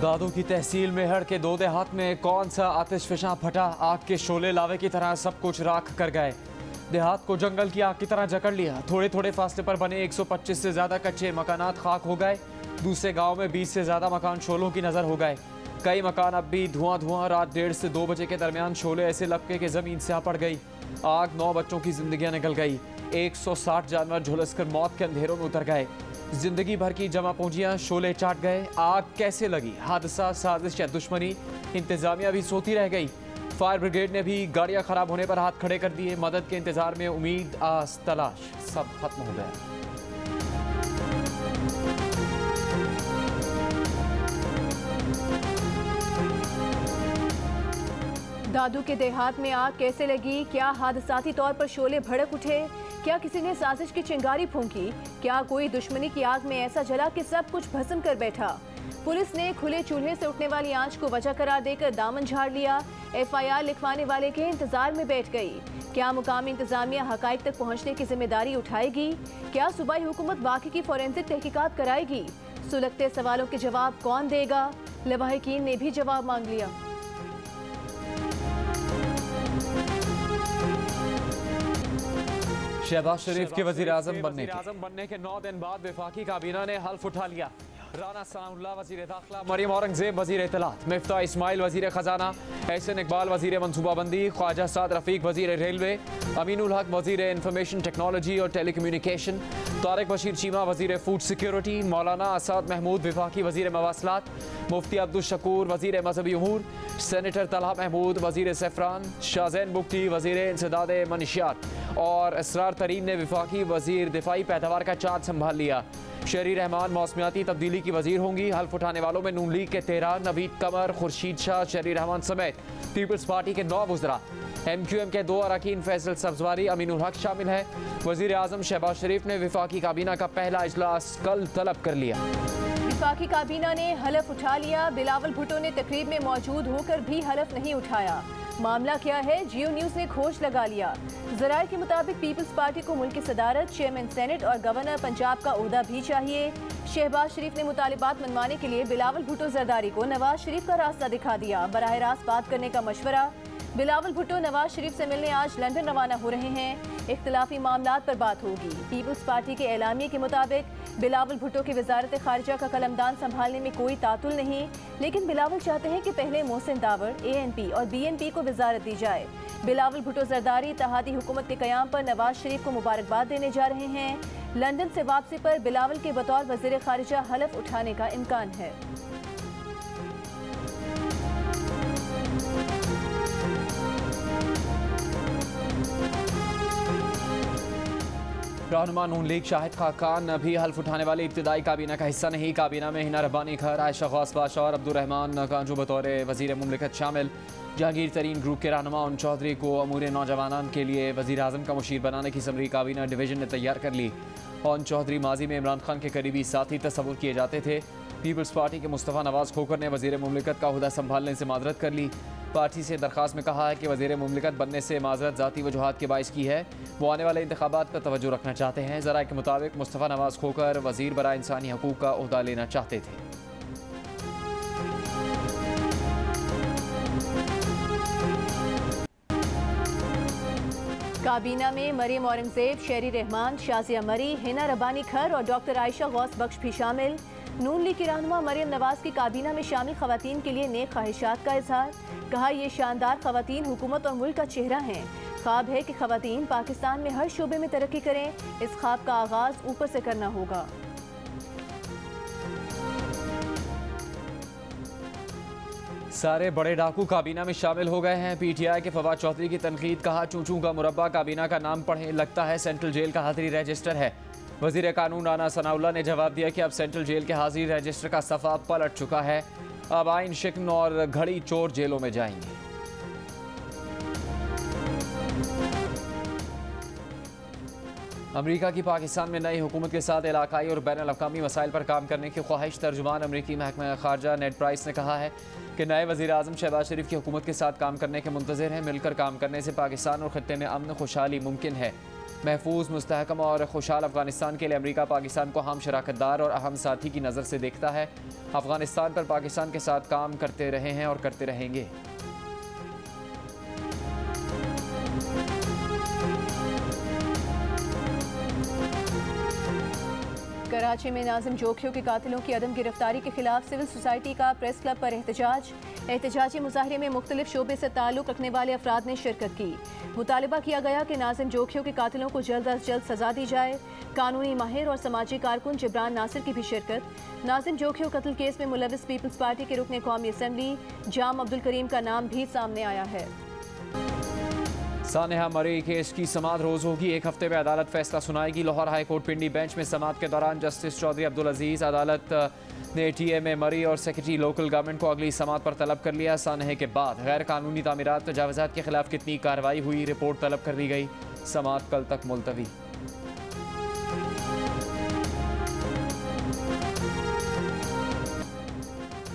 दादू की तहसील मेहर के दो देहात में कौन सा आतिशफशां फटा, आग के शोले लावे की तरह सब कुछ राख कर गए। देहात को जंगल की आग की तरह जकड़ लिया। थोड़े थोड़े फासले पर बने 125 से ज़्यादा कच्चे मकानात खाक हो गए। दूसरे गांव में 20 से ज़्यादा मकान शोलों की नज़र हो गए। कई मकान अब भी धुआं धुआं। रात 1:30 से 2 बजे के दरमियान शोले ऐसे लपके के ज़मीन से आ पड़ गई। आग 9 बच्चों की जिंदगियां निकल गई। 160 जानवर झुलसकर मौत के अंधेरों में उतर गए। जिंदगी भर की जमा पूंजियां शोले चाट गए। आग कैसे लगी, हादसा, साजिश या दुश्मनी, इंतजामिया भी सोती रह गई। फायर ब्रिगेड ने भी गाड़ियां खराब होने पर हाथ खड़े कर दिए। मदद के इंतजार में उम्मीद, आस, तलाश सब खत्म हो गया। दादू के देहात में आग कैसे लगी? क्या हादसाती तौर पर शोले भड़क उठे? क्या किसी ने साजिश की चिंगारी फूंकी? क्या कोई दुश्मनी की आग में ऐसा जला कि सब कुछ भस्म कर बैठा? पुलिस ने खुले चूल्हे से उठने वाली आंच को वजह करार देकर दामन झाड़ लिया। FIR लिखवाने वाले के इंतजार में बैठ गई। क्या मुकामी इंतजामिया हकाइक तक पहुंचने की जिम्मेदारी उठाएगी? क्या सूबाई हुकूमत वाक़ई की फोरेंसिक तहकीकात कराएगी? सुलगते सवालों के जवाब कौन देगा? लवाहिकीन ने भी जवाब मांग लिया। शहबाज शरीफ के वज़ीर आज़म बनने के 9 दिन बाद वफाकी काबीना ने हल्फ उठा लिया। राना सनाउल्लाह वज़ीर दाखिला, मरियम औरंगज़ेब वज़ीर इत्तलात, मिफ्ता इस्माइल वज़ीर ख़जाना, एहसन इकबाल वज़ीर मनसूबाबंदी, ख्वाजा साद रफ़ीक वज़ीर रेलवे, अमीनुल हक वज़ीर इंफॉर्मेशन टेक्नोलॉजी और टेलीकम्युनिकेशन, तारिक बशीर चीमा वज़ीर फूड सिक्योरिटी, मौलाना असाद महमूद वफाकी वज़ीर मवासलात, मुफ्ती अब्दुल शकूर वज़ीर मजहबी उमूर, सेनेटर तलहा महमूद वज़ीर सफ़रान, शाहजैन बुख्ती वज़ीर इंसदाद मनशियात और असरार तरीन ने वफाकी वज़ीर दिफाई पैदावार का चार्ज संभाल लिया। शहरी रहमान मौसमियाती तब्दीली की वज़ीर होंगी। हल्फ उठाने वालों में नून लीग के 13, नवीद कमर, खुर्शीद शाह, शहरी रहमान समेत पीपल्स पार्टी के 9 वज़रा, MQM के 2 अरकान फैसल सब्जवारी, अमीनुल हक शामिल है। वज़ीर आज़म शहबाज शरीफ ने वफाकी काबीना का पहला इजलास कल तलब कर लिया। वफाकी काबीना ने हलफ उठा लिया। बिलावल भुट्टो ने तकरीब में मौजूद होकर भी हलफ नहीं उठाया। मामला क्या है? जियो न्यूज़ ने खोज लगा लिया। ज़राए के मुताबिक पीपल्स पार्टी को मुल्क की सदारत, चेयरमैन सेनेट और गवर्नर पंजाब का ओहदा भी चाहिए। शहबाज शरीफ ने मुतालिबात मनवाने के लिए बिलावल भुट्टो जरदारी को नवाज शरीफ का रास्ता दिखा दिया। बराह रास्त बात करने का मशवरा। बिलावल भुट्टो नवाज शरीफ से मिलने आज लंदन रवाना हो रहे हैं। इख्तिलाफी मामलात पर बात होगी। पीपल्स पार्टी के एलामिये के मुताबिक बिलावल भुट्टो की वजारत खारिजा का कलमदान संभालने में कोई तातुल नहीं, लेकिन बिलावल चाहते हैं कि पहले मोहसिन दावर, ANP और BNP को वजारत दी जाए। बिलावल भुट्टो जरदारी इत्तेहादी हुकूमत के क़याम पर नवाज शरीफ को मुबारकबाद देने जा रहे हैं। लंदन से वापसी पर बिलावल के बतौर वज़ीर खारिजा हलफ उठाने का इम्कान है। रहनुमा नून लीग शाहिद खाकान भी हल्फ उठाने वाली इब्तिदाई काबीना का हिस्सा नहीं। काबीना में हिना रब्बानी खर, आयशा गौस बादशाह और अब्दुर्रहमान कांजू बतौर वज़ीर मुमलिकत शामिल। जहांगीर तरीन ग्रुप के रहनुमा उन चौधरी को अमूर नौजवानान के लिए वज़ीर आज़म का मुशीर बनाने की समरी काबीना डिवीज़न ने तैयार कर ली। उन चौधरी माजी में इमरान खान के करीबी साथी तस्वुर किए जाते थे। पीपल्स पार्टी के मुस्तफ़ा नवाज़ खोखर ने वज़ीर मुमलिकत का ओहदा संभालने से माजरत कर ली। पार्टी से दरख्वास्त में कहा है कि वज़ीर मुमलिकत बनने से माजरत ज़ाती वजूहात के बाइस की है। वो आने वाले इंतखाबात पर तवज्जो रखना चाहते हैं। ज़राए के मुताबिक मुस्तफ़ा नवाज़ खोखर वज़ीर बराए इंसानी हकूक़ का ओहदा लेना चाहते थे। काबीना में मरियम औरंगज़ेब, शहरी रहमान, शाजिया मरी, हिना रब्बानी खर और डॉक्टर आयशा गौस बख्श भी शामिल। नून लीग की रहनुमा मरियम नवाज की काबीना में शामिल खवातीन के लिए नेक ख्वाहिशात का इजहार। कहा, ये शानदार खवातीन हुकूमत और मुल्क का चेहरा हैं। ख्वाब है कि खवातीन पाकिस्तान में हर शोबे में तरक्की करें। इस ख्वाब का आगाज ऊपर से करना होगा। सारे बड़े डाकू काबीना में शामिल हो गए हैं। PTI के फवाद चौधरी की तनकीद। कहा, चूचू का मुरब्बा काबीना का नाम पढ़े, लगता है सेंट्रल जेल का हाजिरी रजिस्टर है। वज़ीर कानून राना सनाउल्लाह ने जवाब दिया कि अब सेंट्रल जेल के हाजिरी रजिस्टर का सफ़ा पलट चुका है। अब आइन शिकन और घड़ी चोर जेलों में जाएंगे। अमरीका की पाकिस्तान में नई हुकूमत के साथ इलाकाई और बैन अल-अक़वामी मसाइल पर काम करने की ख्वाहिश। तर्जुमान अमरीकी महकमा खारजा नेड प्राइस ने कहा है कि नए वज़ीर आज़म शहबाज शरीफ की हुकूमत के साथ काम करने के मुंतज़िर हैं। मिलकर काम करने से पाकिस्तान और ख़ित्ते में अमन खुशहाली मुमकिन है। महफूज, मुस्तहकम और खुशहाल अफगानिस्तान के लिए अमेरिका पाकिस्तान को हम शराकतदार और अहम साथी की नज़र से देखता है। अफगानिस्तान पर पाकिस्तान के साथ काम करते रहे हैं और करते रहेंगे। कराची में नाजिम जोखियों के कातिलों की अदम गिरफ्तारी के खिलाफ सिविल सोसाइटी का प्रेस क्लब पर एहतजाज। एहतजाजी मुजाहरे में मुख्तलिफ शोबे से ताल्लुक़ रखने वाले अफराद ने शिरकत की। मुतालबा किया गया कि नाजिम जोखियों के कातिलों को जल्द अज जल्द सजा दी जाए। कानूनी माहिर और समाजी कारकुन जिब्रान नासिर की भी शिरकत। नाजिम जोखियों कत्ल केस में मुलविस पीपल्स पार्टी के रुकने कौमी असम्बली जाम अब्दुल करीम का नाम भी सामने आया है। सानेहा मरी केस की समाअत रोज़ होगी। एक हफ्ते में अदालत फैसला सुनाएगी। लाहौर हाई कोर्ट पिंडी बेंच में समाअत के दौरान जस्टिस चौधरी अब्दुल अजीज़ अदालत ने TMA मरी और सेक्रेटरी लोकल गवर्नमेंट को अगली समाअत पर तलब कर लिया। सानेहे के बाद गैर कानूनी तामीरात तजावुज़ात के खिलाफ कितनी कार्रवाई हुई, रिपोर्ट तलब कर दी गई। समाअत कल तक मुलतवी।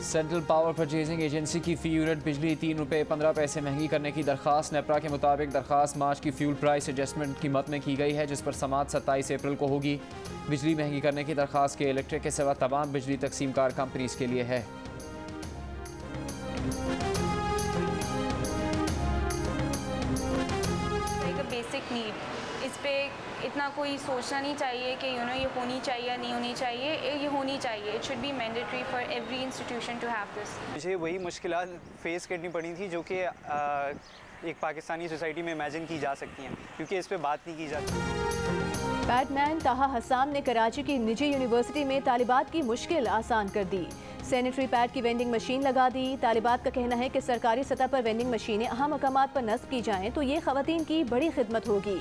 सेंट्रल पावर परचेजिंग एजेंसी की फ़ी यूनिट बिजली ₹3.15 महंगी करने की दरख्वास्त। नेपरा के मुताबिक दरख्वास्त मार्च की फ्यूल प्राइस एडजस्टमेंट कीमत में की गई है, जिस पर समाअत 27 अप्रैल को होगी। बिजली महंगी करने की दरख्वास्त के इलेक्ट्रिक के सिवा तमाम बिजली तकसीमकार कंपनीज के लिए है। बेसिक नीड, इस पे इतना कोई सोचना नहीं चाहिए कि ये होनी चाहिए या नहीं होनी चाहिए, ये होनी चाहिए। It should be mandatory for every institution to have this. मुझे वही मुश्किलात फेस करनी पड़ी थी जो कि एक पाकिस्तानी सोसाइटी में इमेजिन की जा सकती हैं, क्योंकि इस पे बात नहीं की जाती। बैटमैन ताहा हसाम ने कराची की निजी यूनिवर्सिटी में तालिबात की मुश्किल आसान कर दी। सैनिटरी पैड की वेंडिंग मशीन लगा दी। तालिबात का कहना है कि सरकारी सतह पर वेंडिंग मशीनें अहम मकामात पर नस्ब की जाएं तो ये खवातीन की बड़ी खिदमत होगी।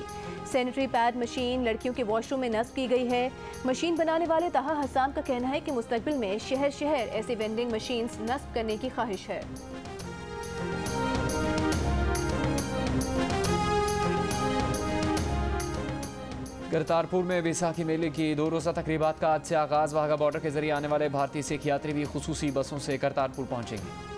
सैनिटरी पैड मशीन लड़कियों के वॉशरूम में नस्ब की गई है। मशीन बनाने वाले ताहा हसाम का कहना है कि मुस्तकबिल में शहर शहर ऐसी वेंडिंग मशीन नस्ब करने की ख्वाहिश है। करतारपुर में बैसाखी मेले की 2 रोज़ा तकरीबात का आज से आगाज़। वाघा बॉर्डर के जरिए आने वाले भारतीय सिख यात्री भी खुसूसी बसों से करतारपुर पहुंचेंगे।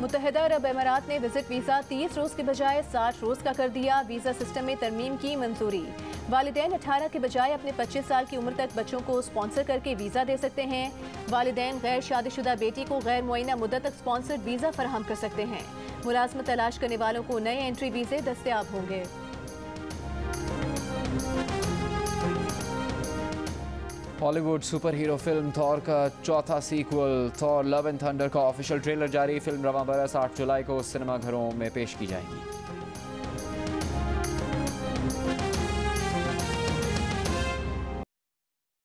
मुत्तहिदा अरब अमारात ने विजिट वीज़ा 30 रोज़ के बजाय 60 रोज़ का कर दिया। वीज़ा सिस्टम में तरमीम की मंजूरी। वालिदैन 18 के बजाय अपने 25 साल की उम्र तक बच्चों को स्पॉन्सर करके वीज़ा दे सकते हैं। वालिदैन गैर शादीशुदा बेटी को गैर मुअय्यना मुद्दत तक स्पॉन्सर्ड वीज़ा फराहम कर सकते हैं। मुलाजमत तलाश करने वालों को नए एंट्री वीज़े दस्तयाब होंगे। Hollywood super hero film Thor का चौथा sequel Thor love and thunder का ऑफिशियल ट्रेलर जारी। फिल्म रवां बरस 8 जुलाई को सिनेमाघरों में पेश की जाएगी।